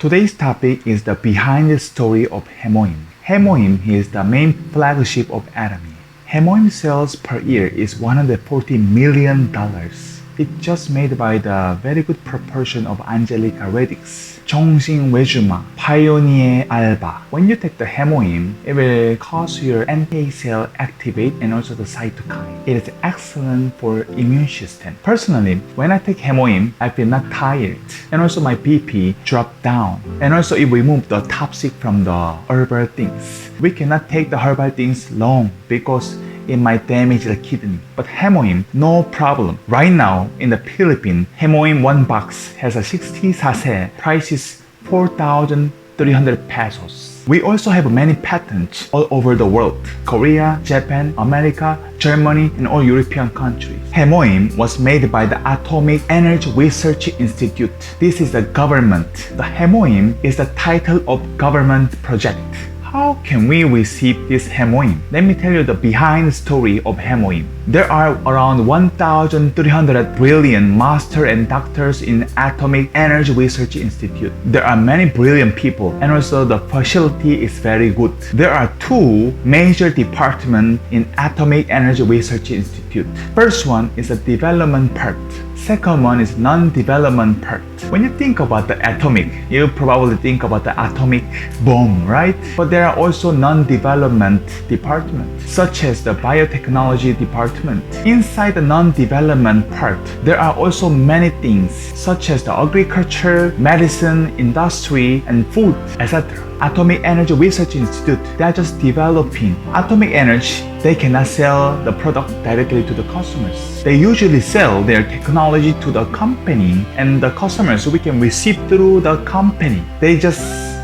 Today's topic is the behind the story of HemoHIM. HemoHIM is the main flagship of Atomy. HemoHIM sales per year is $140 million. It's just made by the very good proportion of Angelica Radix, Chuanxiong Rhizoma, Paeoniae Alba. When you take the HemoHIM, it will cause your NK cell activate and also the cytokine. It is excellent for immune system. Personally, when I take HemoHIM, I feel not tired, and also my BP dropped down, and also it removes the toxic from the herbal things. We cannot take the herbal things long because it might damage the kidney. But HemoHIM, no problem. Right now, in the Philippines, HemoHIM one box has a 60 sachet. Price is 4,300 pesos. We also have many patents all over the world. Korea, Japan, America, Germany, and all European countries. HemoHIM was made by the Atomic Energy Research Institute. This is the government. The HemoHIM is the title of government project. How can we receive this HemoHIM? Let me tell you the behind story of HemoHIM. There are around 1,300 brilliant masters and doctors in Atomic Energy Research Institute. There are many brilliant people, and also the facility is very good. There are two major departments in Atomic Energy Research Institute. First one is the development part. Second one is non-development part. When you think about the atomic, you probably think about the atomic bomb, right? But there are also non-development departments, such as the biotechnology department. Inside the non-development part, there are also many things, such as the agriculture, medicine, industry, and food, etc. Atomic Energy Research Institute, they are just developing atomic energy. They cannot sell the product directly to the customers. They usually sell their technology to the company, and the customers we can receive through the company. They just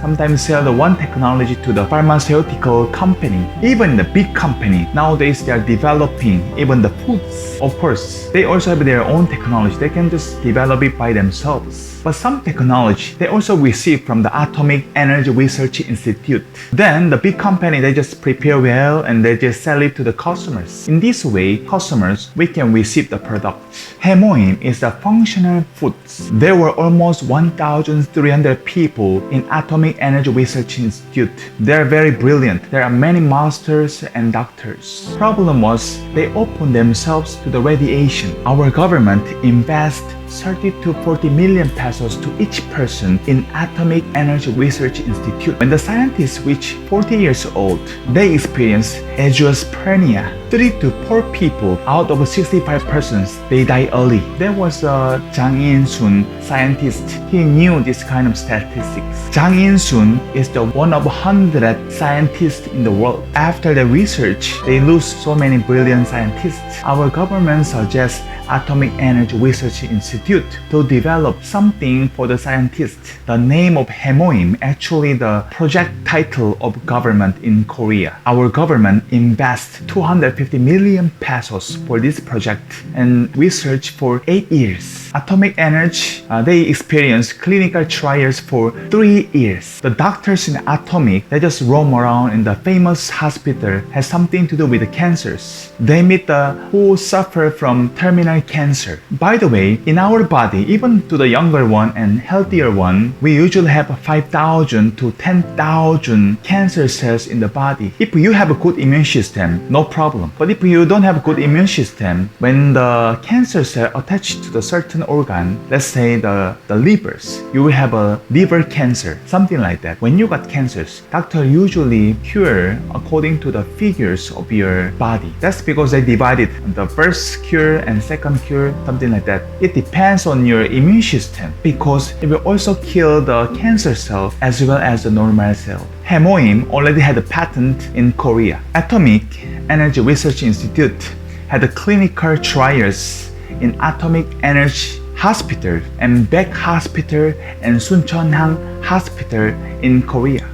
sometimes sell the one technology to the pharmaceutical company. Even the big company, nowadays they are developing even the foods. Of course, they also have their own technology. They can just develop it by themselves. But some technology, they also receive from the Atomic Energy Research Institute. Then the big company, they just prepare well and they just sell it to the customers. In this way, customers, we can receive the product. HemoHIM is the functional foods. There were almost 1,300 people in Atomic Energy Research Institute. They're very brilliant. There are many masters and doctors. Problem was, they opened themselves to the radiation. Our government invests 30 to 40 million pesos to each person in Atomic Energy Research Institute. When the scientists reach 40 years old, they experience agiospermia. 3 to 4 people out of 65 persons, they die early. There was a Jang In-sun scientist. He knew this kind of statistics. Jang In-sun is the one of 100 scientists in the world. After the research, they lose so many brilliant scientists. Our government suggests Atomic Energy Research Institute to develop something for the scientists. The name of HemoHIM, actually the project title of government in Korea. Our government invests 250 million pesos for this project and research for 8 years. Atomic Energy, they experience clinical trials for 3 years. The doctors in Atomic, they just roam around in the famous hospital, has something to do with the cancers. They meet the who suffer from terminal cancer. By the way, in our body, even to the younger one and healthier one, we usually have 5,000 to 10,000 cancer cells in the body. If you have a good immune system, no problem. But if you don't have a good immune system, when the cancer cell attached to the certain organ, let's say the livers, you will have a liver cancer, something like that. When you got cancers, doctor usually cure according to the figures of your body. That's because they divided the first cure and second cure, something like that. It depends on your immune system because it will also kill the cancer cell as well as the normal cell. HemoHIM already had a patent in Korea. Atomic Energy Research Institute had clinical trials in Atomic Energy Hospital and Baek Hospital and Suncheonhang Hospital in Korea.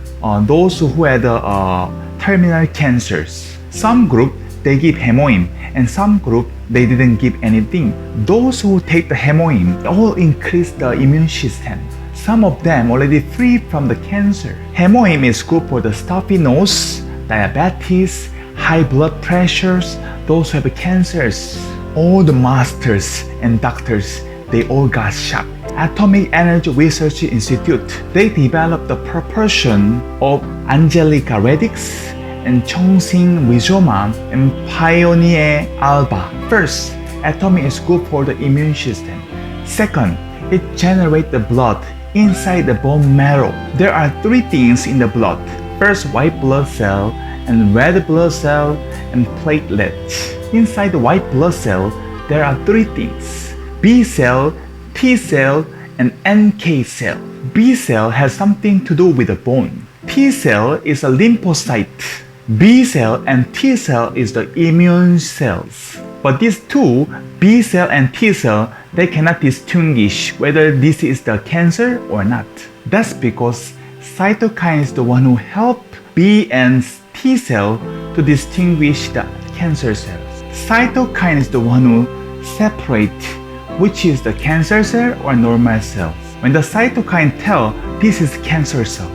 Those who had terminal cancers. Some group, they give HemoHIM, and some group, they didn't give anything. Those who take the HemoHIM all increase the immune system. Some of them already free from the cancer. HemoHIM is good for the stuffy nose, diabetes, high blood pressures, those who have cancers. All the masters and doctors, they all got shocked. Atomic Energy Research Institute. They developed the proportion of Angelica Radix and Chuanxiong Rhizoma and Paeoniae Alba. First, Atomy is good for the immune system. Second, it generates the blood inside the bone marrow. There are three things in the blood. First, white blood cell and red blood cell and platelets. Inside the white blood cell, there are three things: B cell, T cell, and NK cell. B cell has something to do with the bone. T cell is a lymphocyte. B cell and T cell is the immune cells. But these two, B cell and T cell, they cannot distinguish whether this is the cancer or not. That's because cytokine is the one who help B and T cell to distinguish the cancer cells. Cytokine is the one who separate which is the cancer cell or normal cells. When the cytokine tell this is cancer cell,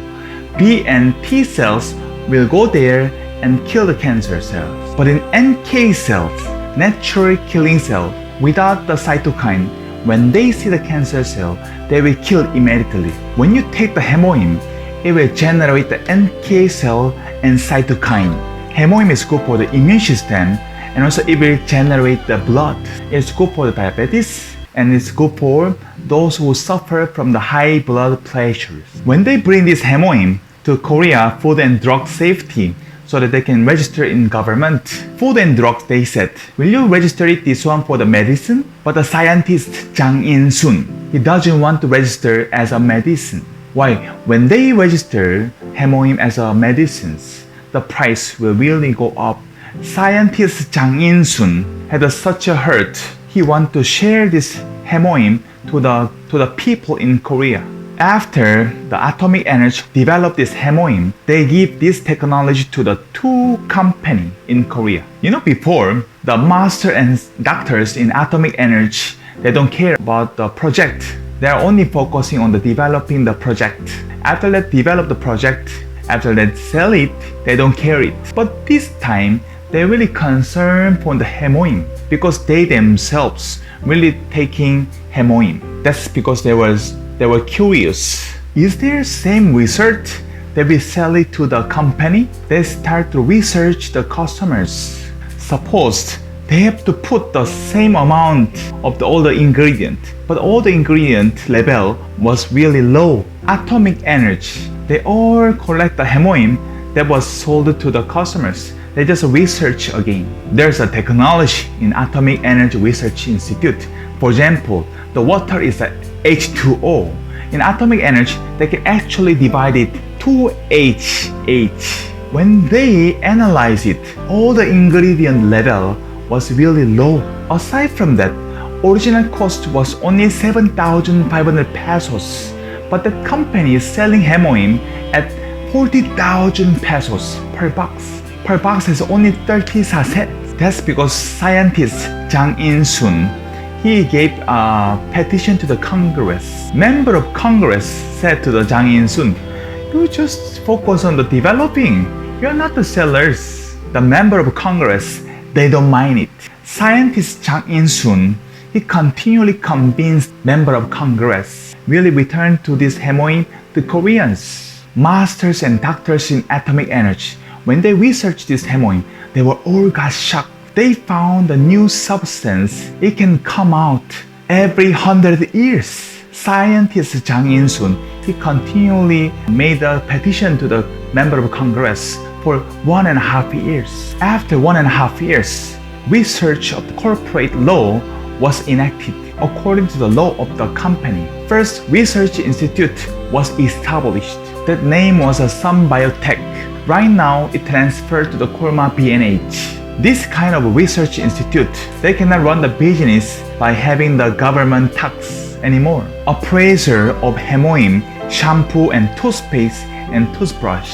B and T cells will go there and kill the cancer cells. But in NK cells, natural killing cell, without the cytokine, when they see the cancer cell, they will kill immediately. When you take the HemoHIM, it will generate the NK cell and cytokine. HemoHIM is good for the immune system, and also it will generate the blood. It's good for the diabetes, and it's good for those who suffer from the high blood pressures. When they bring this HemoHIM to Korea Food and Drug Safety, so that they can register in government. Food and Drugs, they said, will you register this one for the medicine? But the scientist Jang In-sun, he doesn't want to register as a medicine. Why? When they register HemoHIM as a medicines, the price will really go up. Scientist Jang In-sun had such a hurt. He want to share this HemoHIM to the people in Korea. After the Atomic Energy developed this HemoHIM, they give this technology to the two companies in Korea. You know, before, the master and doctors in Atomic Energy, they don't care about the project. They are only focusing on the developing the project. After they develop the project, after they sell it, they don't care it. But this time, they're really concerned for the HemoHIM because they themselves really taking HemoHIM. That's because they were curious. Is there same research that we sell it to the company? They start to research the customers. Suppose they have to put the same amount of all the ingredient, but all the ingredient level was really low. Atomic Energy, they all collect the HemoHIM that was sold to the customers. They just research again. There's a technology in Atomic Energy Research Institute. For example, the water is a H2O. In Atomic Energy, they can actually divide it to HH. When they analyze it, all the ingredient level was really low. Aside from that, original cost was only 7,500 pesos, but the company is selling HemoHIM at 40,000 pesos per box. Per box is only 30 sachets. That's because scientist Jang In-sun, he gave a petition to the Congress. Member of Congress said to the Jang In-sun, you just focus on the developing. You're not the sellers. The member of Congress, they don't mind it. Scientist Jang In-sun, he continually convinced member of Congress really return to this HemoHIM to Koreans. Masters and doctors in atomic energy, when they researched this HemoHIM, they were all got shocked. They found a new substance. It can come out every 100 years. Scientist Jang In-sun, he continually made a petition to the member of Congress for 1.5 years. After 1.5 years, research of corporate law was enacted according to the law of the company. First research institute was established. That name was a Sun Biotech. Right now, it transferred to the Kolma B&H. This kind of research institute, they cannot run the business by having the government tax anymore. Appraiser of HemoHIM, shampoo and toothpaste and toothbrush.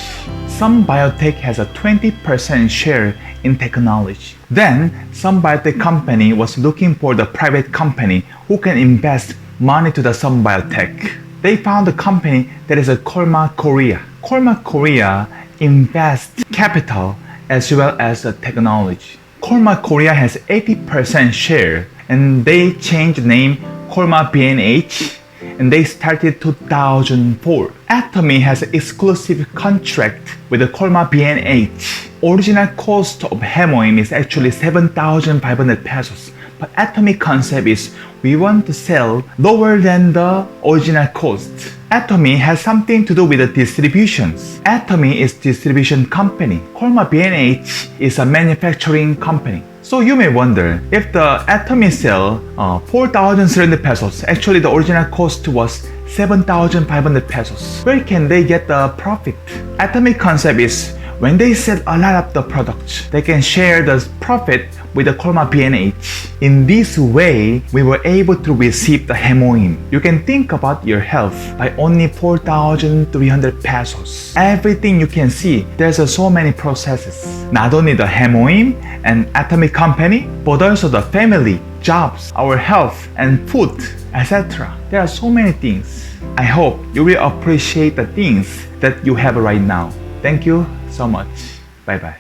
Sun Biotech has a 20% share in technology. Then, Sun Biotech company was looking for the private company who can invest money to the Sun Biotech. They found a company that is a Kolma Korea. Kolma Korea invests capital as well as the technology. Kolma Korea has 80% share and they changed the name Kolma B&H and they started 2004. Atomy has an exclusive contract with the Colma B&H. Original cost of HemoHIM is actually 7,500 pesos. But Atomy concept is we want to sell lower than the original cost. Atomy has something to do with the distributions. Atomy is distribution company. Colma B&H is a manufacturing company. So you may wonder, if the Atomy sell 4,300 pesos, actually the original cost was 7,500 pesos. Where can they get the profit? Atomy concept is when they sell a lot of the products, they can share the profit with the Colma B&H. In this way, we were able to receive the HemoHIM. You can think about your health by only 4,300 pesos. Everything you can see, there's so many processes. Not only the HemoHIM and Atomy company, but also the family, jobs, our health, and food, etc. There are so many things. I hope you will appreciate the things that you have right now. Thank you so much. Bye bye.